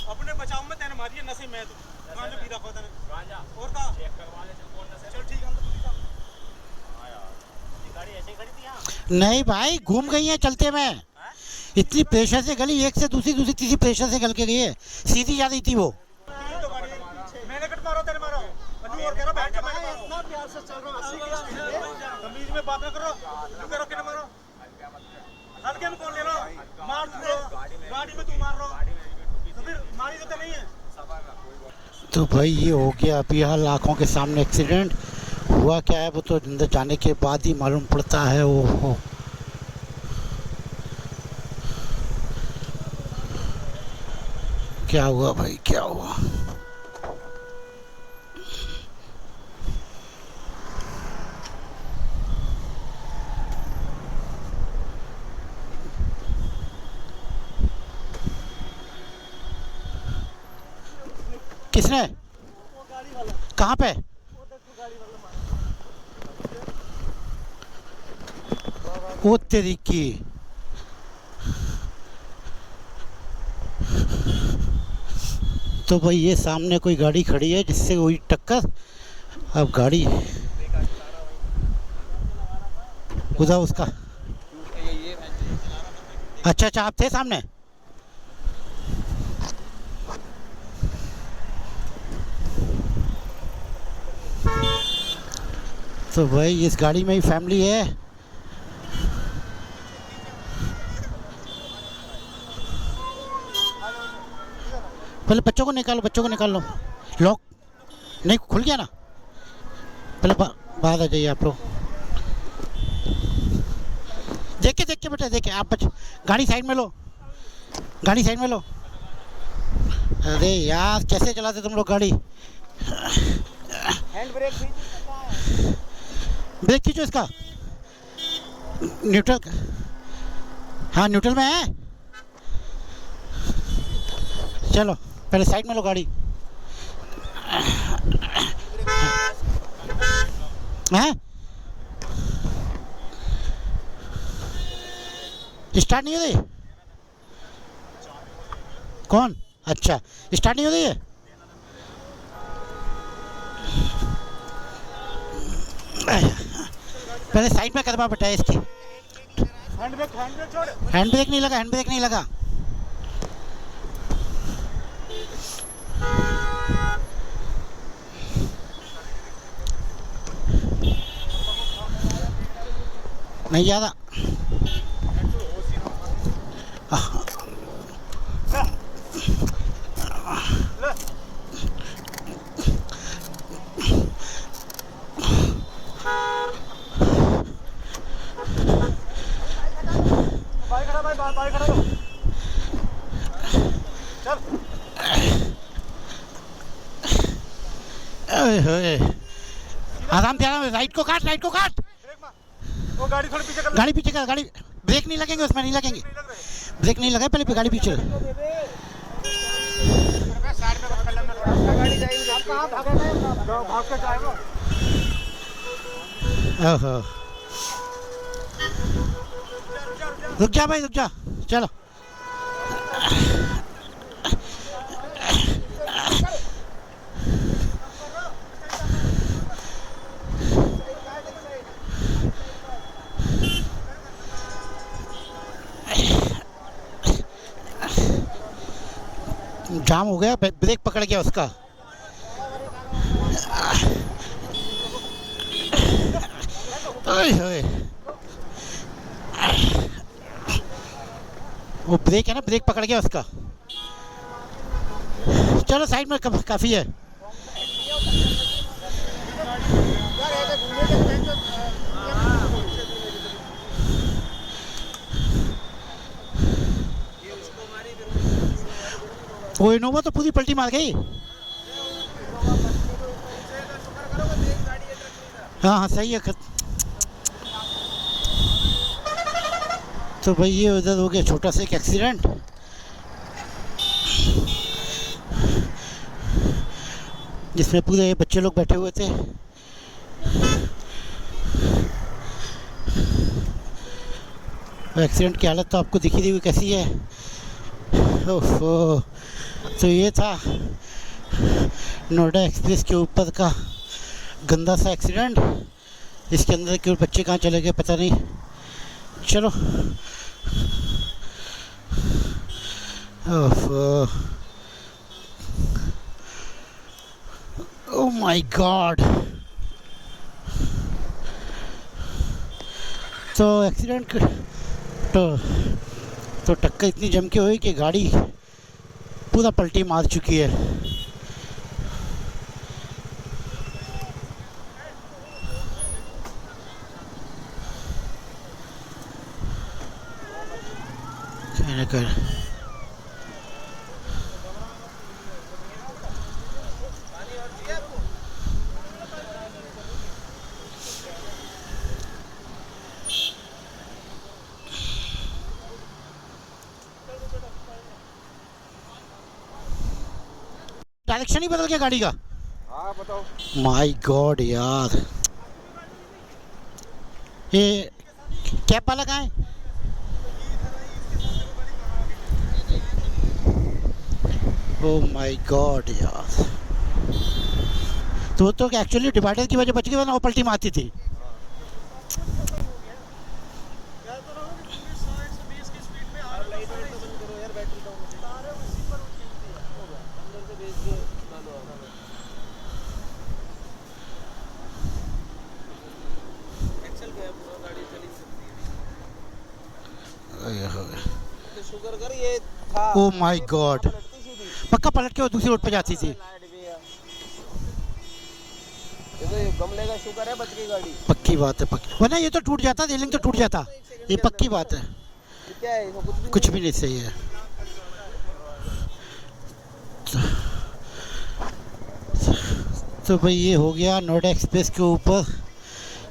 अपने बचाव में तेने मारी है नशे में तो गांजा पी रखा तेने गांजा और का चेक करवा ले कौन नशे चल ठीक है हम तो पुलिस हां यार ये गाड़ी ऐसे ही खड़ी थी यहां नहीं भाई घूम गई है चलते में इतनी प्रेशर से गली एक से दूसरी दूसरी तीसरी प्रेशर से गल के गई है सीधी जा रही थी वो मैंने कट मारो तेरे मारो अन्नू और कह रहा बैठ के मैं इतना प्यार से चल रहा हूं 80 की स्पीड तमीज में बात ना करो तू कह रहा किने मारो हल्के में कौन ले लो मार दो गाड़ी में तू मार लो तो फिर मारी तो नहीं है तो भाई ये हो गया अभी हाल आंखों के सामने एक्सीडेंट हुआ क्या है वो तो अंदर जाने के बाद ही मालूम पड़ता है वो क्या हुआ भाई क्या हुआ किसने कहाँ पे वो तेरी की तो भाई ये सामने कोई गाड़ी खड़ी है जिससे हुई टक्कर अब गाड़ी उधर उसका अच्छा अच्छा आप थे सामने तो भाई इस गाड़ी में ही फैमिली है पहले बच्चों को निकाल लो लॉक नहीं खुल गया ना पहले बाहर आ जाइए आप लोग देख के बेटा देख के आप गाड़ी साइड में लो अरे यार कैसे चलाते तुम लोग गाड़ी हैंड ब्रेक खींचो इसका न्यूट्रल हाँ न्यूट्रल में है चलो पहले साइड में लो गाड़ी हैं स्टार्ट नहीं हो रही कौन अच्छा स्टार्ट नहीं हो रही है पहले साइड में करवा बेटा इसकी हैंड ब्रेक छोड़ हैंड ब्रेक नहीं लगा नहीं ज़्यादा बाइक खड़ा लो चल आराम से राइट को काट वो गाड़ी थोड़ी पीछे कर गाड़ी पीछे कर गाड़ी ब्रेक नहीं लगेंगे उसमें नहीं लगेंगे ब्रेक नहीं लगा पहले गाड़ी पीछे साइड में कर लेना थोड़ा गाड़ी जाएगी आप कहां भागेगा भाग के जाएगा ओहो रुक जा भाई रुक जा चलो जाम हो गया ब्रेक पकड़ गया उसका वो ब्रेक है ना ब्रेक पकड़ गया उसका चलो साइड में काफी है वो इनोवा तो पूरी पलटी मार गई हाँ सही है तो भाई ये उधर हो गया छोटा सा एक एक्सीडेंट जिसमें पूरे बच्चे लोग बैठे हुए थे एक्सीडेंट की हालत तो आपको दिखी दी हुई कैसी है ओफो, तो ये था नोएडा एक्सप्रेस के ऊपर का गंदा सा एक्सीडेंट। इसके अंदर के बच्चे कहाँ चले गए पता नहीं। चलो, ओफो, ओह माय गॉड। तो एक्सीडेंट तो टक्कर इतनी जम के हुई कि गाड़ी पूरा पलटी मार चुकी है। कर डायरेक्शन ही बदल गया गाड़ी का। हाँ बताओ। माय गॉड यार, ये कैब वाला कहाँ है? ओह माय गॉड यार, तो एक्चुअली डिवाइडर की वजह बच गई वरना वो पलटी मारती थी। शुगर कर ये था। ओह माय गॉड, पक्का पलट के वो दूसरी रोड पे जाती थी। ये तो ये गमले का शुगर है, बच गई गाड़ी। पक्की बात है, पक्की, वरना ये तो टूट जाता, रेलिंग तो टूट जाता। ये पक्की बात है। ये क्या है, इसमें कुछ भी नहीं सही है। तो भाई ये हो गया नोएडा एक्सप्रेस के ऊपर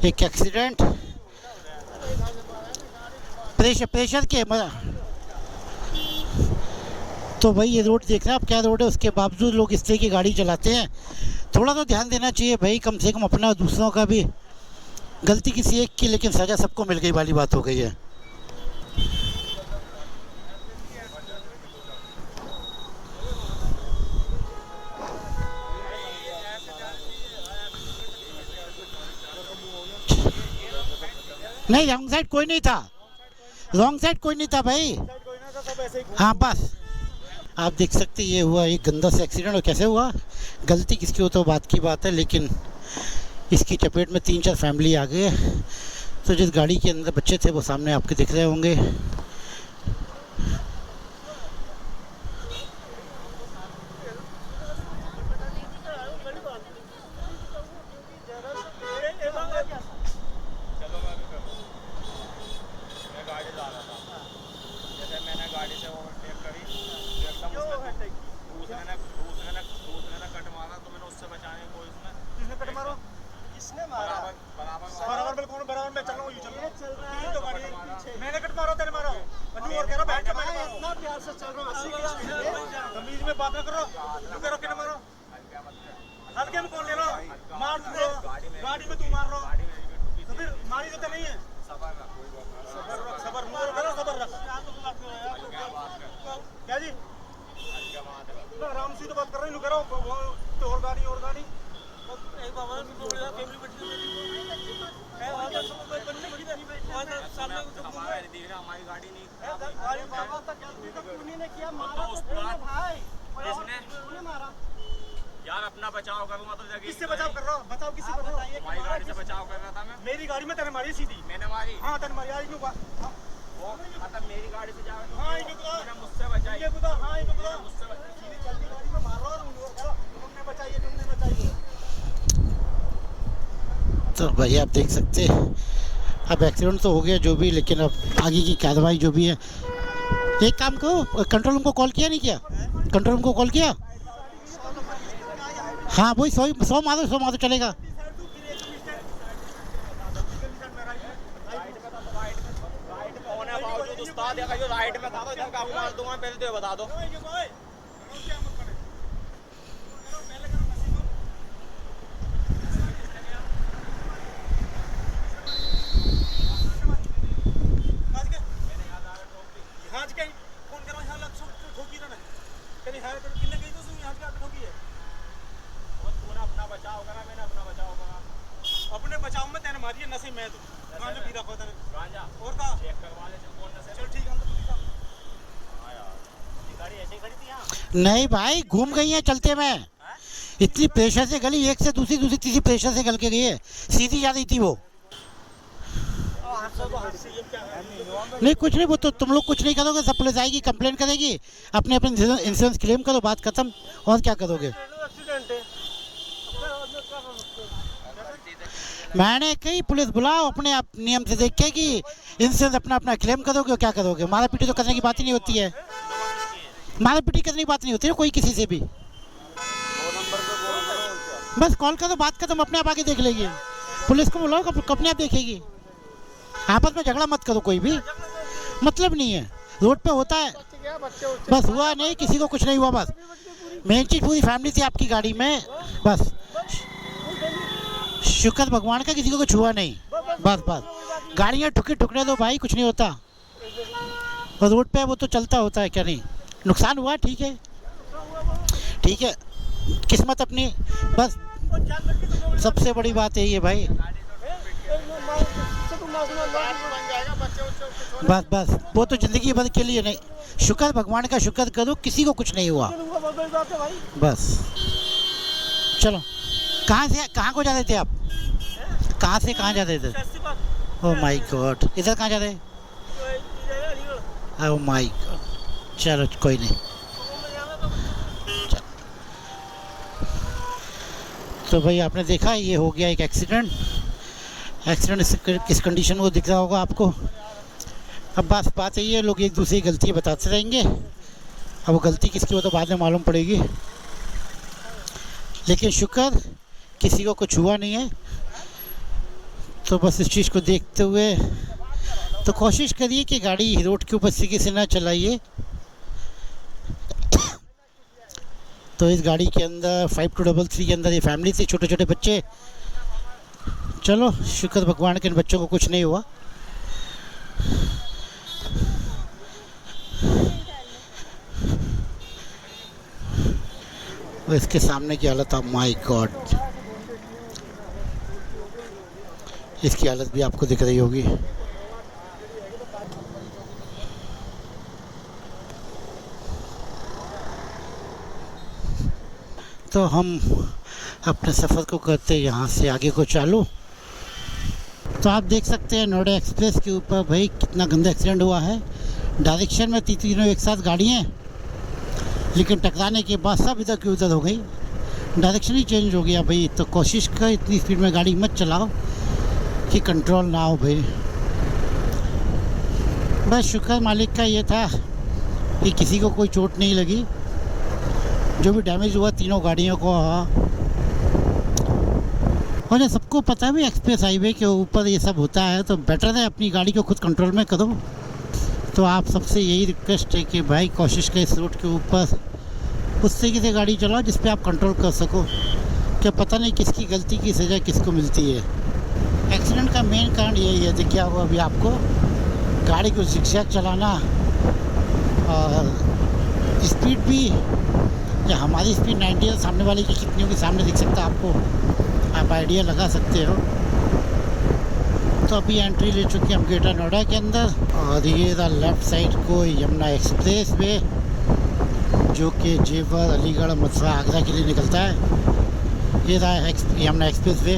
एक एक्सीडेंट। प्रेशर के तो भाई ये रोड देख रहे हैं आप, क्या रोड है, उसके बावजूद लोग इस तरह की गाड़ी चलाते हैं। थोड़ा तो ध्यान देना चाहिए भाई, कम से कम अपना और दूसरों का भी। गलती किसी एक की लेकिन सज़ा सबको मिल गई वाली बात हो गई है। नहीं, रॉन्ग साइड कोई नहीं था, रॉन्ग साइड कोई नहीं था भाई। हाँ बस आप देख सकते ये हुआ एक गंदा सा एक्सीडेंट। और कैसे हुआ, गलती किसकी हो तो बात की बात है, लेकिन इसकी चपेट में 3-4 फैमिली आ गए। तो जिस गाड़ी के अंदर बच्चे थे वो सामने आपके दिख रहे होंगे। मैंने कट मारो, तेरे मारो, और कह रहा बैठ के मैंने इतना प्यार से चल रहा हूं 80 की स्पीड में। तमीज में बात ना करो, तू कह रहा किने मारो, हल्के में कौन ले लो, मार दो गाड़ी में, तू मार रहा तो फिर मारी देते नहीं है। सबर मोर करो, सबर रख। क्या जी आराम से तो बात कर रही हूँ, करो तो और गाड़ी एक बाबा फैमिली बैठी हमारी गाड़ी नहीं यार, अपना बचाव करूंगा तो जगह। किससे बचाव कर रहा हूँ, बताओ किससे कर रहा हूँ? हमारी गाड़ी से बचाव कर रहा था मैं। मेरी गाड़ी में तेरे मारी सीधी, मैंने मारी। हाँ तेरे मारी आज क्यों वो मतलब मेरी गाड़ी से जाओ। हाँ मुझसे बचाई। हाँ मुझसे सीधी चलती गाड़ी में मार रहा हूँ, तुमने बचाई, तुमने बचाई। तो भाई आप देख सकते हैं अब एक्सीडेंट तो हो गया जो भी, लेकिन अब आगे की कार्रवाई जो भी है। एक काम करो, कंट्रोल रूम को कॉल किया नहीं किया? कंट्रोल रूम को कॉल किया? हाँ वही 100 मारो चलेगा। राइट में था तो इधर काबू मार दूंगा, पहले तो बता दो। आज के फोन करो यहाँ, लग ठोकी यहाँ की आदत होगी है। वो तूने अपना बचाव करा, मैंने अपना बचाव करा। अपने बचाव में तेने मारी है नशे में तू गांजा पी रखा तेने गांजा और का चेक करवा ले, चल कौन नशे में। चल ठीक है हम तो पुलिस आ- हाँ यार, ये गाड़ी ऐसे ही खड़ी थी यहाँ। नहीं भाई, घूम गई है चलते में, इतनी प्रेशर से गली, एक से दूसरी दूसरी तीसरी प्रेशर से गल के गई है, सीधी जा रही थी वो। हादसा तो हादसे ये क्या है नहीं कुछ नहीं, वो तो तुम लोग कुछ नहीं करोगे, सब पुलिस आएगी, कंप्लेन करेगी, अपने अपने इंश्योरेंस क्लेम करो, बात खत्म, और क्या करोगे। एक्सीडेंट है मैंने कही पुलिस बुलाओ, अपने आप नियम से देख के कि इंश्योरेंस अपना अपना क्लेम करोगे और क्या करोगे। मारा पीटी तो करने की बात ही नहीं होती है, मारा पीटी करने की बात नहीं होती है कोई किसी से भी। बस कॉल करो, बात खत्म, अपने आप आके देख लेगी, पुलिस को बुलाओ, अपने आप देखेगी। आपस में झगड़ा मत करो, कोई भी मतलब नहीं है, रोड पे होता है, बस हुआ नहीं, किसी को कुछ नहीं हुआ, बस मेन चीज पूरी फैमिली थी आपकी गाड़ी में, बस शुक्र भगवान का किसी को कुछ हुआ नहीं, बस बस गाड़ियाँ ठुकने दो भाई, कुछ नहीं होता, और रोड पे वो तो चलता होता है, क्या नहीं नुकसान हुआ, ठीक है ठीक है, किस्मत अपनी, बस सबसे बड़ी बात यही है भाई, बस बस वो तो जिंदगी भर के लिए नहीं, शुक्र भगवान का शुक्र करो, किसी को कुछ नहीं हुआ, बस। चलो, कहाँ को जा रहे थे आप, कहाँ से कहाँ जा रहे थे। ओह माय गॉड, इधर कहाँ जा रहे, ओह माय गॉड, चलो कोई नहीं। चलो। तो भाई आपने देखा, ये हो गया एक एक्सीडेंट किस कंडीशन में वो दिख रहा होगा आपको। अब बस बात यही है, लोग एक दूसरे की गलती बताते रहेंगे, अब वो गलती किसकी हो तो बाद में मालूम पड़ेगी, लेकिन शुक्र किसी को कुछ हुआ नहीं है। तो बस इस चीज़ को देखते हुए तो कोशिश करिए कि गाड़ी रोड के ऊपर सीधे से ना चलाइए। तो इस गाड़ी के अंदर 5233 के अंदर ये फैमिली थी, छोटे छोटे बच्चे। चलो शुक्र भगवान के इन बच्चों को कुछ नहीं हुआ। और इसके सामने की हालत, आप माय गॉड, इसकी हालत भी आपको दिख रही होगी। तो हम अपने सफ़र को करते यहाँ से आगे को चालू। तो आप देख सकते हैं नोएडा एक्सप्रेस के ऊपर भाई कितना गंदा एक्सीडेंट हुआ है। डायरेक्शन में तीनों एक साथ गाड़ियाँ, लेकिन टकराने के बाद सब इधर की उधर हो गई, डायरेक्शन ही चेंज हो गया भाई। तो कोशिश कर इतनी स्पीड में गाड़ी मत चलाओ कि कंट्रोल ना हो भाई। बस शुक्र मालिक का ये था कि किसी को कोई चोट नहीं लगी, जो भी डैमेज हुआ तीनों गाड़ियों को। हाँ, और ये सबको पता भी एक्सप्रेस हाईवे के ऊपर ये सब होता है, तो बेटर है अपनी गाड़ी को खुद कंट्रोल में करो। तो आप सबसे यही रिक्वेस्ट है कि भाई कोशिश करें इस रोड के ऊपर उस तरीके से गाड़ी चलाओ जिस पे आप कंट्रोल कर सको, क्या पता नहीं किसकी गलती की सज़ा किसको मिलती है। एक्सीडेंट का मेन कारण यही है, देखिए हुआ अभी आपको, गाड़ी को जिगजैग चलाना और स्पीड भी, या हमारी स्पीड 90 है, सामने वाले की कितनी होगी सामने दिख सकता है आपको, आप आइडिया लगा सकते हो। तो अभी एंट्री ले चुके हैं हम ग्रेटर नोएडा के अंदर, और ये था लेफ़्ट साइड को यमुना एक्सप्रेस वे, जो कि जेवर, अलीगढ़, मथुरा, आगरा के लिए निकलता है। ये था यमुना एक्सप्रेस वे,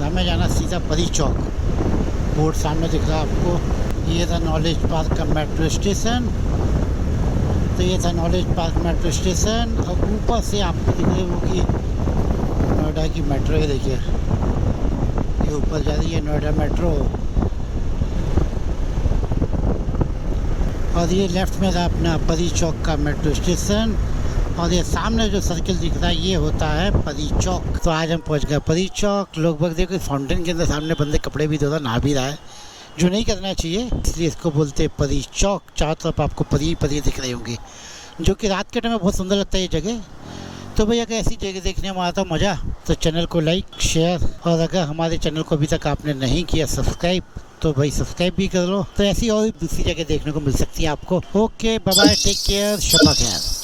हमें जाना सीधा परी चौक, बोर्ड सामने दिख रहा है आपको। ये था नॉलेज पार्क का मेट्रो स्टेशन, तो ये था नॉलेज पार्क मेट्रो स्टेशन, और ऊपर से आपको दिख रही होगी नोएडा की मेट्रो। ये देखिए, ये ऊपर जा रही है नोएडा मेट्रो, और ये लेफ्ट में था अपना परी चौक का मेट्रो स्टेशन, और ये सामने जो सर्किल दिख रहा है ये होता है परी चौक। तो आज हम पहुंच गए परी चौक। लोग बाग देखो फाउंटेन के अंदर सामने बंदे कपड़े भी धो रहा, नहा भी रहा है, जो नहीं करना चाहिए, इसलिए इसको बोलते हैं परी चौक। चारों तरफ आपको परी परी दिख रही होंगी, जो कि रात के टाइम में बहुत सुंदर लगता है ये जगह। तो भैया अगर ऐसी जगह देखने में आता मज़ा, तो चैनल को लाइक शेयर, और अगर हमारे चैनल को अभी तक आपने नहीं किया सब्सक्राइब, तो भाई सब्सक्राइब भी कर लो। तो ऐसी और दूसरी जगह देखने को मिल सकती है आपको। Okay bye bye, take care, शब्बा खैर।